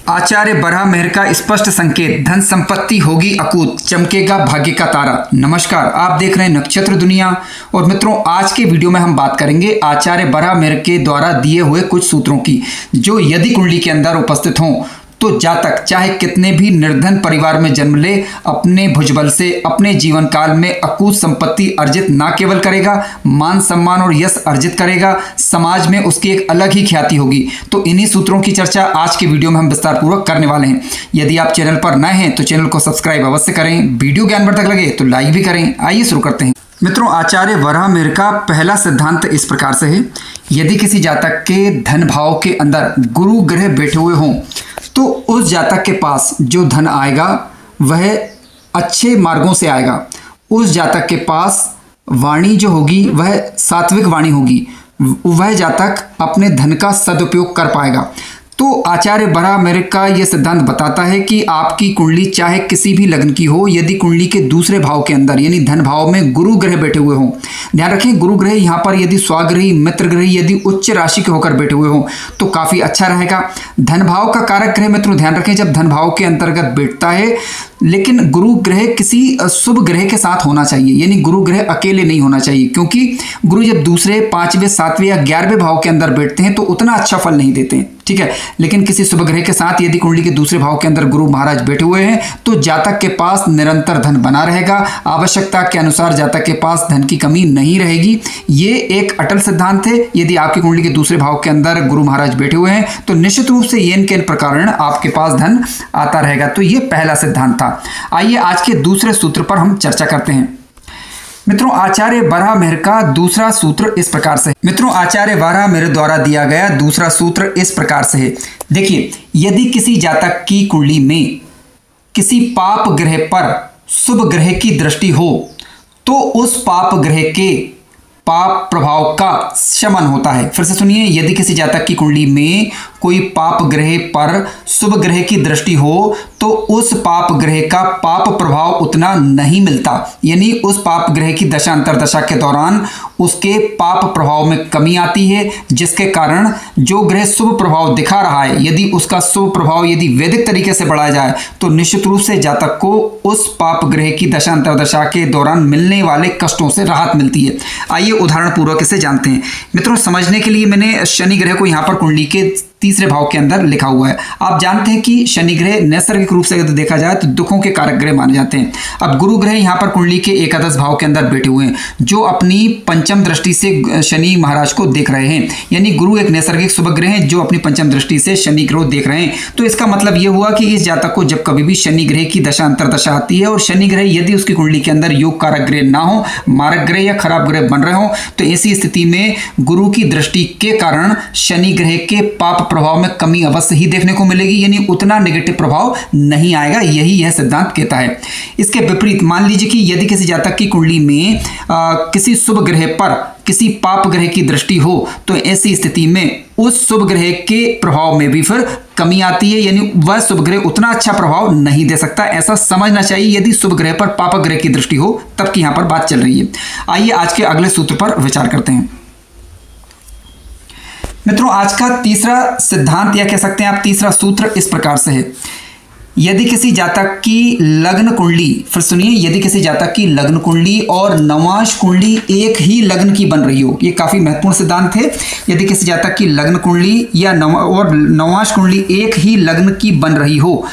आचार्य बरहा मेहर का स्पष्ट संकेत, धन संपत्ति होगी अकूत, चमकेगा भाग्य का तारा। नमस्कार, आप देख रहे हैं नक्षत्र दुनिया। और मित्रों, आज के वीडियो में हम बात करेंगे आचार्य बरहा मेहर के द्वारा दिए हुए कुछ सूत्रों की, जो यदि कुंडली के अंदर उपस्थित हों तो जातक चाहे कितने भी निर्धन परिवार में जन्म ले, अपने भुजबल से अपने जीवन काल में अकूत संपत्ति अर्जित ना केवल करेगा, मान सम्मान और यश अर्जित करेगा, समाज में उसकी एक अलग ही ख्याति होगी। तो इन्हीं सूत्रों की चर्चा आज के वीडियो में हम विस्तार पूर्वक करने वाले हैं। यदि आप चैनल पर नए हैं तो चैनल को सब्सक्राइब अवश्य करें, वीडियो ज्ञानवर्धक लगे तो लाइक भी करें। आइए शुरू करते हैं। मित्रों, आचार्य बरहा मेहर का पहला सिद्धांत इस प्रकार से है, यदि किसी जातक के धन भाव के अंदर गुरु ग्रह बैठे हुए हों तो उस जातक के पास जो धन आएगा वह अच्छे मार्गों से आएगा। उस जातक के पास वाणी जो होगी वह सात्विक वाणी होगी, वह जातक अपने धन का सदुपयोग कर पाएगा। तो आचार्य बरहा मेहर का यह सिद्धांत बताता है कि आपकी कुंडली चाहे किसी भी लग्न की हो, यदि कुंडली के दूसरे भाव के अंदर यानी धन भाव में गुरु ग्रह बैठे हुए हों, ध्यान रखें गुरु ग्रह यहाँ पर यदि स्वाग्रही मित्र ग्रह यदि उच्च राशि के होकर बैठे हुए हों तो काफ़ी अच्छा रहेगा। धन भाव का कारक ग्रह मित्रों ध्यान रखें जब धन भाव के अंतर्गत बैठता है, लेकिन गुरु ग्रह किसी शुभ ग्रह के साथ होना चाहिए, यानी गुरु ग्रह अकेले नहीं होना चाहिए, क्योंकि गुरु जब दूसरे, पांचवें, सातवें या 11वें भाव के अंदर बैठते हैं तो उतना अच्छा फल नहीं देते हैं, ठीक है। लेकिन किसी शुभ ग्रह के साथ यदि कुंडली के दूसरे भाव के अंदर गुरु महाराज बैठे हुए हैं तो जातक के पास निरंतर धन बना रहेगा, आवश्यकता के अनुसार जातक के पास धन की कमी नहीं रहेगी। ये एक अटल सिद्धांत है। यदि आपकी कुंडली के दूसरे भाव के अंदर गुरु महाराज बैठे हुए हैं तो निश्चित रूप से येन केन प्रकार आपके पास धन आता रहेगा। तो ये पहला सिद्धांत था। आइए आज के दूसरे सूत्र पर हम चर्चा करते हैं। मित्रों, आचार्य बरहा मेहर का दूसरा सूत्र इस प्रकार से है। मित्रों, आचार्य बरहा मेहर द्वारा दिया गया दूसरा सूत्र इस प्रकार से है। देखिए, यदि किसी जातक की कुंडली में किसी पाप ग्रह पर शुभ ग्रह की दृष्टि हो तो उस पाप ग्रह के पाप प्रभाव का शमन होता है। फिर से सुनिए, यदि किसी जातक की कुंडली में कोई पाप ग्रह पर शुभ ग्रह की दृष्टि हो तो उस पाप ग्रह का पाप प्रभाव उतना नहीं मिलता, यानी उस पाप ग्रह की दशा अंतरदशा के दौरान उसके पाप प्रभाव में कमी आती है, जिसके कारण जो ग्रह शुभ प्रभाव दिखा रहा है यदि उसका शुभ प्रभाव यदि वैदिक तरीके से बढ़ाया जाए तो निश्चित रूप से जातक को उस पाप ग्रह की दशा अंतरदशा के दौरान मिलने वाले कष्टों से राहत मिलती है। आइए उदाहरण पूर्वक इसे जानते हैं। मित्रों, समझने के लिए मैंने शनि ग्रह को यहाँ पर कुंडली के तीसरे भाव के अंदर लिखा हुआ है। आप जानते हैं कि शनि ग्रह नैसर्गिक रूप से अगर देखा जाए तो दुखों के कारक ग्रह माने जाते हैं। अब गुरु ग्रह यहाँ पर कुंडली के एकादश भाव के अंदर बैठे हुए हैं, जो अपनी पंचम दृष्टि से शनि महाराज को देख रहे हैं, यानी गुरु एक नैसर्गिक शुभ ग्रह है जो अपनी पंचम दृष्टि से शनि ग्रह देख रहे हैं। तो इसका मतलब यह हुआ कि इस जातक को जब कभी भी शनि ग्रह की दशा अंतरदशा आती है और शनि ग्रह यदि उसकी कुंडली के अंदर योग कारक ग्रह ना हो, मारक ग्रह या खराब ग्रह बन रहे हो, तो ऐसी स्थिति में गुरु की दृष्टि के कारण शनि ग्रह के पाप प्रभाव में कमी अवश्य ही देखने को मिलेगी, यानी उतना नेगेटिव प्रभाव नहीं आएगा। यही यह सिद्धांत कहता है। इसके विपरीत मान लीजिए कि यदि किसी जातक की कुंडली में किसी शुभ ग्रह पर किसी पाप ग्रह की दृष्टि हो तो ऐसी स्थिति में उस शुभ ग्रह के प्रभाव में भी फिर कमी आती है, यानी वह शुभ ग्रह उतना अच्छा प्रभाव नहीं दे सकता। ऐसा समझना चाहिए यदि शुभ ग्रह पर पाप ग्रह की दृष्टि हो तब की यहां पर बात चल रही है। आइए आज के अगले सूत्र पर विचार करते हैं। मित्रों, आज का तीसरा सिद्धांत या कह सकते हैं आप तीसरा सूत्र इस प्रकार से है। यदि किसी जातक की लग्न कुंडली, फिर सुनिए, यदि किसी जातक की लग्न कुंडली और नवांश कुंडली एक ही लग्न की बन रही हो, ये काफी महत्वपूर्ण सिद्धांत है। यदि किसी जातक की लग्न कुंडली या नवांश कुंडली एक ही लग्न की बन रही हो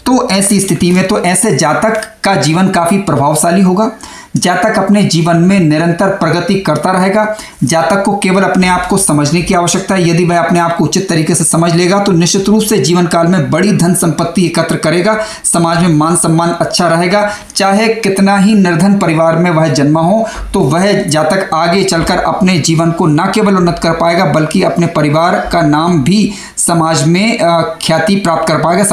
तो ऐसी स्थिति में तो ऐसे जातक का जीवन काफी प्रभावशाली होगा। जातक अपने जीवन में निरंतर प्रगति करता रहेगा। जातक को केवल अपने आप को समझने की आवश्यकता है। यदि वह अपने आप को उचित तरीके से समझ लेगा तो निश्चित रूप से जीवन काल में बड़ी धन संपत्ति एकत्र करेगा, समाज में मान सम्मान अच्छा रहेगा। चाहे कितना ही निर्धन परिवार में वह जन्मा हो तो वह जातक आगे चलकर अपने जीवन को न केवल उन्नत कर पाएगा बल्कि अपने परिवार का नाम भी समाज में ख्याति प्राप्त कर पाएगा,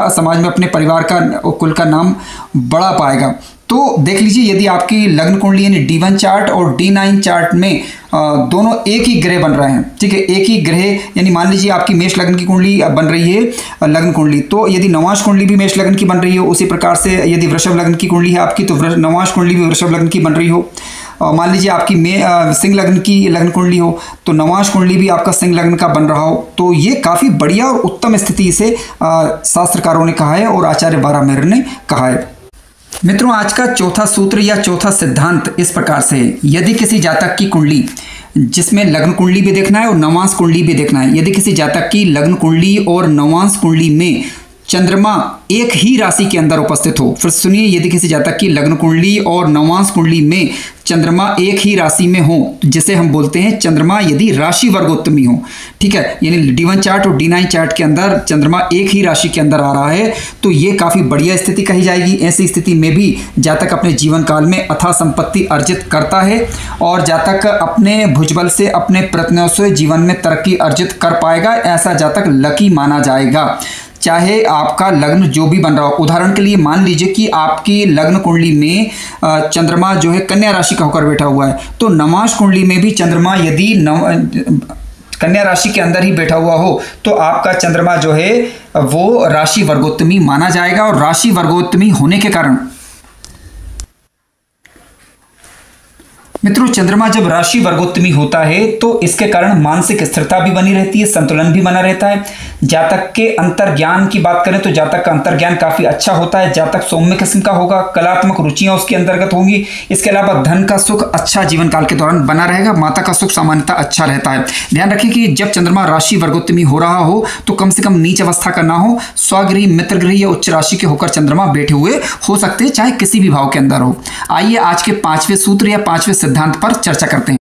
समाज में अपने परिवार का कुल का नाम बढ़ा पाएगा। तो देख लीजिए, यदि आपकी लग्न कुंडली यानी D1 चार्ट और D9 चार्ट में दोनों एक ही ग्रह बन रहे हैं, ठीक है, एक ही ग्रह, यानी मान लीजिए आपकी मेष लग्न की कुंडली बन रही है लग्न कुंडली, तो यदि नवांश कुंडली भी मेष लग्न की बन रही हो, उसी प्रकार से यदि वृषभ लग्न की कुंडली है आपकी तो नवांश कुंडली भी वृषभ लग्न की बन रही हो। मान लीजिए आपकी सिंह लग्न की लग्न कुंडली हो तो नवांश कुंडली भी आपका सिंह लग्न का बन रहा हो, तो ये काफ़ी बढ़िया और उत्तम स्थिति से शास्त्रकारों ने कहा है और आचार्य बारामेर ने कहा है। मित्रों, आज का चौथा सूत्र या चौथा सिद्धांत इस प्रकार से है। यदि किसी जातक की कुंडली जिसमें लग्न कुंडली भी देखना है और नवांश कुंडली भी देखना है, यदि किसी जातक की लग्न कुंडली और नवांश कुंडली में चंद्रमा एक ही राशि के अंदर उपस्थित हो, फिर सुनिए, यदि किसी जातक की लग्न कुंडली और नवांश कुंडली में चंद्रमा एक ही राशि में हो, जिसे हम बोलते हैं चंद्रमा यदि राशि वर्गोत्तमी हो, ठीक है, यानी D1 चार्ट और D9 चार्ट के अंदर चंद्रमा एक ही राशि के अंदर आ रहा है, तो ये काफ़ी बढ़िया स्थिति कही जाएगी। ऐसी स्थिति में भी जातक अपने जीवन काल में अथाह संपत्ति अर्जित करता है और जातक अपने भुजबल से, अपने प्रयत्नों से जीवन में तरक्की अर्जित कर पाएगा। ऐसा जातक लकी माना जाएगा, चाहे आपका लग्न जो भी बन रहा हो। उदाहरण के लिए मान लीजिए कि आपकी लग्न कुंडली में चंद्रमा जो है कन्या राशि का होकर बैठा हुआ है, तो नवांश कुंडली में भी चंद्रमा यदि कन्या राशि के अंदर ही बैठा हुआ हो तो आपका चंद्रमा जो है वो राशि वर्गोत्तमी माना जाएगा। और राशि वर्गोत्तमी होने के कारण मित्रों, चंद्रमा जब राशि वर्गोत्तमी होता है तो इसके कारण मानसिक स्थिरता भी बनी रहती है, संतुलन भी बना रहता है। जातक के अंतर्ज्ञान की बात करें तो जातक का अंतर्ज्ञान काफी अच्छा होता है, जातक सौम्य किस्म का होगा, कलात्मक रुचियां उसके अंतर्गत होंगी। इसके अलावा धन का सुख अच्छा जीवन काल के दौरान बना रहेगा, माता का सुख सामान्यतः अच्छा रहता है। ध्यान रखिए कि जब चंद्रमा राशि वर्गोत्तमी हो रहा हो तो कम से कम नीच अवस्था का ना हो, स्वगृह, मित्र गृह या उच्च राशि के होकर चंद्रमा बैठे हुए हो सकते हैं, चाहे किसी भी भाव के अंदर हो। आइए आज के पांचवें सूत्र या पांचवें सिद्धांत पर चर्चा करते हैं।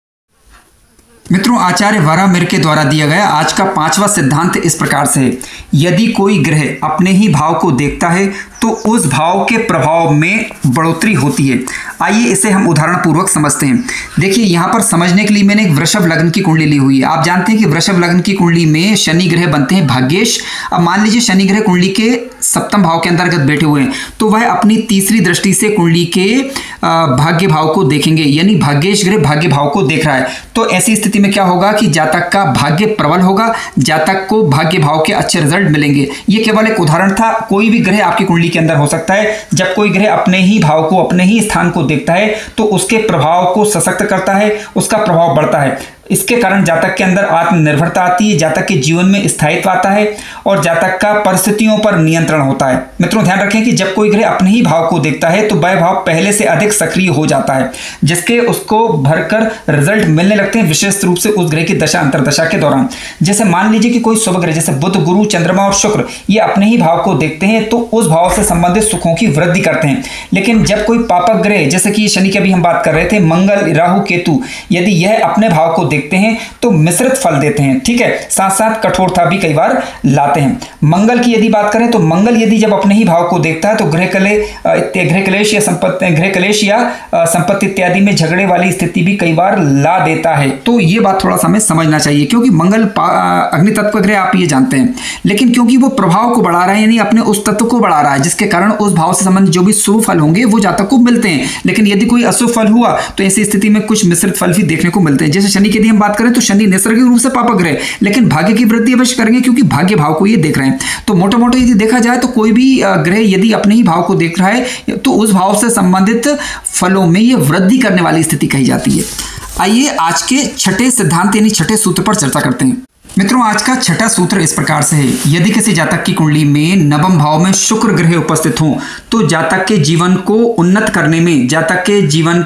मित्रों, आचार्य बारामेर के द्वारा दिया गया आज का पांचवा सिद्धांत इस प्रकार से है। यदि कोई ग्रह अपने ही भाव को देखता है तो उस भाव के प्रभाव में बढ़ोतरी होती है। आइए इसे हम उदाहरण पूर्वक समझते हैं। देखिए, यहाँ पर समझने के लिए मैंने एक वृषभ लग्न की कुंडली ली हुई है। आप जानते हैं कि वृषभ लग्न की कुंडली में शनि ग्रह बनते हैं भाग्येश। अब मान लीजिए शनि ग्रह कुंडली के सप्तम भाव के अंतर्गत बैठे हुए हैं, तो वह अपनी तीसरी दृष्टि से कुंडली के भाग्य भाव को देखेंगे, यानी भाग्येश ग्रह भाग्य भाव को देख रहा है। तो ऐसी स्थिति में क्या होगा कि जातक का भाग्य प्रबल होगा, जातक को भाग्य भाव के अच्छे रिजल्ट मिलेंगे। ये केवल एक उदाहरण था, कोई भी ग्रह आपकी कुंडली के अंदर हो सकता है। जब कोई ग्रह अपने ही भाव को, अपने ही स्थान को देखता है तो उसके प्रभाव को सशक्त करता है, उसका प्रभाव बढ़ता है। इसके कारण जातक के अंदर आत्मनिर्भरता आती है, जातक के जीवन में स्थायित्व आता है और जातक का परिस्थितियों पर नियंत्रण होता है। मित्रों, ध्यान रखें कि जब कोई ग्रह अपने ही भाव को देखता है तो वह भाव पहले से अधिक सक्रिय हो जाता है, जिसके उसको भरकर रिजल्ट मिलने लगते हैं, विशेष रूप से उस ग्रह की दशा अंतरदशा के दौरान। जैसे मान लीजिए कि कोई शुभ ग्रह जैसे बुध, गुरु, चंद्रमा और शुक्र ये अपने ही भाव को देखते हैं तो उस भाव से संबंधित सुखों की वृद्धि करते हैं। लेकिन जब कोई पापक ग्रह जैसे कि शनि की अभी हम बात कर रहे थे, मंगल, राहु, केतु, यदि यह अपने भाव को देखते हैं तो मिश्रित फल देते हैं, ठीक है, साथ साथ कठोरता भी कई बार लाते हैं। मंगल की यदि बात करें तो मंगल यदि जब अपने ही भाव को देखता है तो गृह कलेश या संपत्ति इत्यादि में झगड़े वाली स्थिति भी कई बार ला देता है। तो ये बात थोड़ा सा हमें समझना चाहिए, क्योंकि मंगल अग्नि तत्व ग्रह आप ये जानते हैं, लेकिन क्योंकि वो प्रभाव को बढ़ा रहा है, यानी अपने उस तत्व को बढ़ा रहा है, जिसके कारण उस भाव से संबंधित जो भी शुभ फल होंगे वो जातक को मिलते हैं। लेकिन यदि कोई अशुभ फल हुआ तो ऐसी स्थिति में कुछ मिश्रित फल भी देखने को मिलते हैं। जैसे शनि की यदि हम बात करें तो शनि नैसर्गिक रूप से पापक ग्रह, लेकिन भाग्य की वृद्धि अवश्य करेंगे क्योंकि भाग्य भाव को ये देख रहे हैं। तो मोटा मोटा यदि देखा जाए तो कोई भी ग्रह यदि अपने ही भाव को देख रहा है तो उस भाव से संबंधित फलों में ये वृद्धि करने वाली स्थिति कही जाती है। आइए आज के छठे सिद्धांत यानी छठे सूत्र पर चर्चा करते हैं। मित्रों, आज का छठा सूत्र इस प्रकार से है। यदि किसी जातक की कुंडली में नवम भाव में शुक्र ग्रह उपस्थित हो तो जातक के जीवन को उन्नत करने में, जातक के जीवन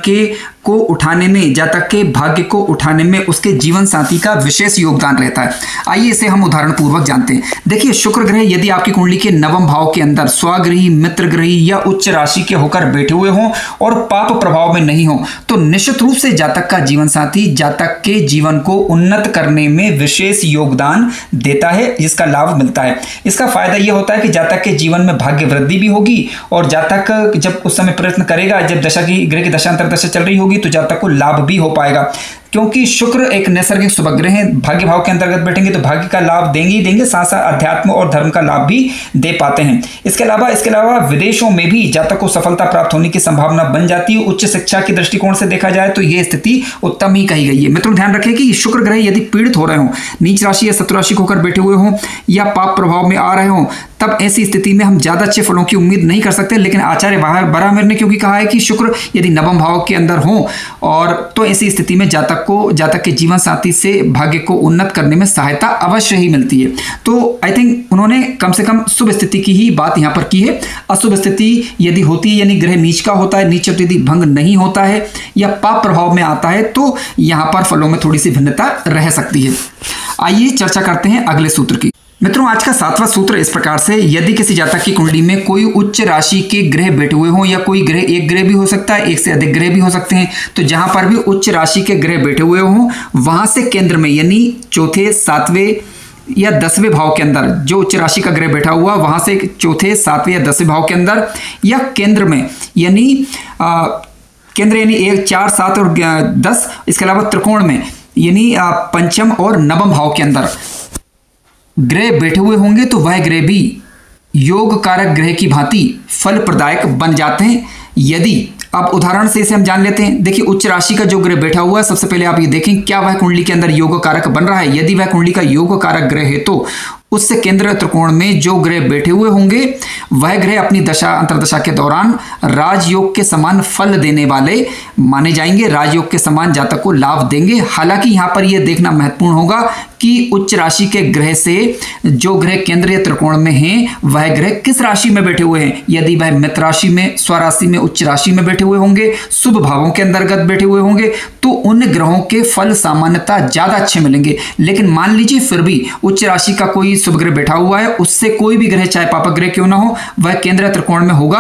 को उठाने में, जातक के भाग्य को उठाने में उसके जीवन साथी का विशेष योगदान रहता है। आइए इसे हम उदाहरण पूर्वक जानते हैं। देखिए, शुक्र ग्रह यदि आपकी कुंडली के नवम भाव के अंदर स्वगृही, मित्र गृही या उच्च राशि के होकर बैठे हुए हों और पाप प्रभाव में नहीं हो तो निश्चित रूप से जातक का जीवन साथी जातक के जीवन को उन्नत करने में विशेष योगदान देता है, जिसका लाभ मिलता है। इसका फायदा यह होता है कि जातक के जीवन में भाग्य वृद्धि भी होगी और जातक जब उस समय प्रयत्न करेगा, जब दशा की ग्रह की दशा अंतरदशा चल रही होगी तो जातक को लाभ भी हो पाएगा, क्योंकि शुक्र एक नैसर्गिक शुभग्रह है, भाग्य भाव के अंतर्गत बैठेंगे तो भाग्य का लाभ देंगे ही देंगे, साथ साथ अध्यात्म और धर्म का लाभ भी दे पाते हैं। इसके अलावा विदेशों में भी जातक को सफलता प्राप्त होने की संभावना बन जाती है। उच्च शिक्षा के दृष्टिकोण से देखा जाए तो यह स्थिति उत्तम ही कही गई है। मित्रों ध्यान रखें कि शुक्र ग्रह यदि पीड़ित हो रहे हो, नीच राशि या शत्रु राशि होकर बैठे हुए हो या पाप प्रभाव में आ रहे हो, तब ऐसी स्थिति में हम ज्यादा अच्छे फलों की उम्मीद नहीं कर सकते। लेकिन आचार्य बराहमिर ने क्योंकि कहा है कि शुक्र यदि नवम भाव के अंदर हो और तो ऐसी स्थिति में जातक के जीवन साथी से भाग्य को उन्नत करने में सहायता अवश्य ही मिलती है। तो आई थिंक उन्होंने कम से कम शुभ स्थिति की ही बात यहां पर की है। अशुभ स्थिति यदि होती है, यानी ग्रह नीच का होता है, नीच यदि भंग नहीं होता है या पाप प्रभाव में आता है, तो यहां पर फलों में थोड़ी सी भिन्नता रह सकती है। आइए चर्चा करते हैं अगले सूत्र की। मित्रों आज का 7वां सूत्र इस प्रकार से, यदि किसी जातक की कुंडली में कोई उच्च राशि के ग्रह बैठे हुए हों या कोई ग्रह, एक ग्रह भी हो सकता है, एक से अधिक ग्रह भी हो सकते हैं, तो जहां पर भी उच्च राशि के ग्रह बैठे हुए हों वहां से केंद्र में यानी चौथे, 7वें या 10वें भाव के अंदर जो उच्च राशि का ग्रह बैठा हुआ वहां से चौथे, 7वें या 10वें भाव के अंदर या केंद्र में यानी केंद्र यानी 1, 4, 7 और 10, इसके अलावा त्रिकोण में यानी पंचम और नवम भाव के अंदर ग्रह बैठे हुए होंगे तो वह ग्रह भी योग कारक ग्रह की भांति फल प्रदायक बन जाते हैं। यदि अब उदाहरण से इसे हम जान लेते हैं। देखिए उच्च राशि का जो ग्रह बैठा हुआ है, सबसे पहले आप ये देखें क्या वह कुंडली के अंदर योग कारक बन रहा है। यदि वह कुंडली का योग कारक ग्रह है तो उससे केंद्र त्रिकोण में जो ग्रह बैठे हुए होंगे वह ग्रह अपनी दशा अंतरदशा के दौरान राजयोग के समान फल देने वाले माने जाएंगे, राजयोग के समान जातक को लाभ देंगे। हालांकि यहां पर यह देखना महत्वपूर्ण होगा कि उच्च राशि के ग्रह से जो ग्रह केंद्रीय त्रिकोण में हैं वह ग्रह किस राशि में बैठे हुए हैं। यदि वह मित्र राशि में, स्वराशि में, उच्च राशि में बैठे हुए होंगे, शुभ भावों के अंतर्गत बैठे हुए होंगे तो उन ग्रहों के फल सामान्यतः ज्यादा अच्छे मिलेंगे। लेकिन मान लीजिए फिर भी उच्च राशि का कोई शुभ ग्रह बैठा हुआ है, उससे कोई भी ग्रह चाहे पापक ग्रह क्यों ना हो वह केंद्रीय त्रिकोण में होगा,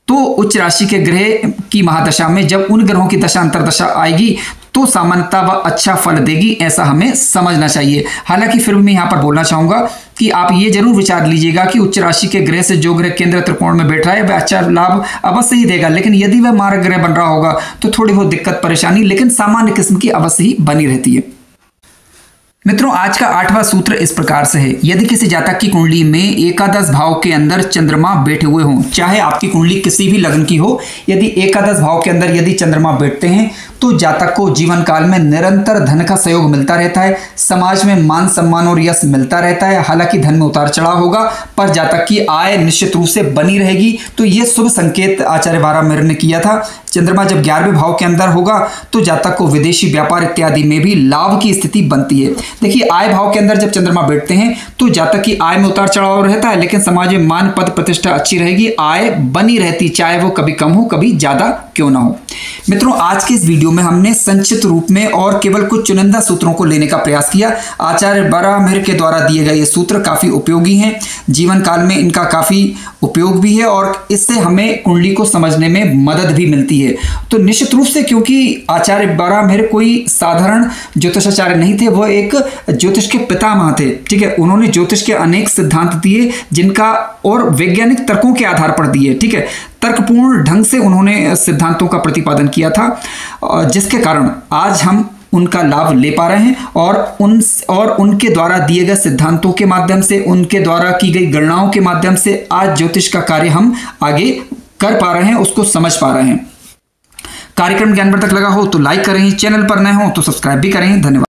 तो उच्च राशि के ग्रह की महादशा में जब उन ग्रहों की दशा अंतरदशा आएगी तो सामान्यतः वह अच्छा फल देगी, ऐसा हमें समझना चाहिए। हालांकि फिर मैं यहां पर बोलना चाहूंगा कि आप ये जरूर विचार लीजिएगा कि उच्च राशि के ग्रह से जो ग्रह केंद्र त्रिकोण में बैठ रहा है वह अच्छा लाभ अवश्य ही देगा। लेकिन यदि वह मारक ग्रह बन रहा होगा तो थोड़ी बहुत दिक्कत परेशानी लेकिन सामान्य किस्म की अवश्य ही बनी रहती है। मित्रों आज का 8वां सूत्र इस प्रकार से है, यदि किसी जातक की कुंडली में एकादश भाव के अंदर चंद्रमा बैठे हुए हों, चाहे आपकी कुंडली किसी भी लग्न की हो, यदि एकादश भाव के अंदर यदि चंद्रमा बैठते हैं तो जातक को जीवन काल में निरंतर धन का सहयोग मिलता रहता है, समाज में मान सम्मान और यश मिलता रहता है। हालांकि धन में उतार चढ़ाव होगा पर जातक की आय निश्चित रूप से बनी रहेगी। तो यह शुभ संकेत आचार्य बराहमिर ने किया था। चंद्रमा जब 11वें भाव के अंदर होगा तो जातक को विदेशी व्यापार इत्यादि में भी लाभ की स्थिति बनती है। देखिए आय भाव के अंदर जब चंद्रमा बैठते हैं तो जातक की आय में उतार चढ़ाव रहता है, लेकिन समाज में मान पद प्रतिष्ठा अच्छी रहेगी, आय बनी रहती, चाहे वो कभी कम हो कभी ज्यादा क्यों ना हो। मित्रों आज के इस वीडियो में हमने संक्षिप्त रूप में और केवल कुछ चुनिंदा सूत्रों को लेने का प्रयास किया। आचार्य बराहमिर के द्वारा दिए गए ये सूत्र काफी उपयोगी हैं, जीवन काल में इनका काफी उपयोग भी है और इससे हमें कुंडली को समझने में मदद भी मिलती है। तो निश्चित रूप से क्योंकि आचार्य बराहमिर कोई साधारण ज्योतिषाचार्य नहीं थे, वो एक ज्योतिष के पितामह थे। ठीक है, उन्होंने ज्योतिष के अनेक सिद्धांत दिए जिनका और वैज्ञानिक तर्कों के आधार पर दिए। ठीक है, तर्कपूर्ण ढंग से उन्होंने सिद्धांतों का प्रतिपादन किया था, जिसके कारण आज हम उनका लाभ ले पा रहे हैं और उनके द्वारा दिए गए सिद्धांतों के माध्यम से, उनके द्वारा की गई गणनाओं के माध्यम से आज ज्योतिष का कार्य हम आगे कर पा रहे हैं, उसको समझ पा रहे हैं। कार्यक्रम ज्ञानवर्धक लगा हो तो लाइक करें, चैनल पर नए हो तो सब्सक्राइब भी करें। धन्यवाद।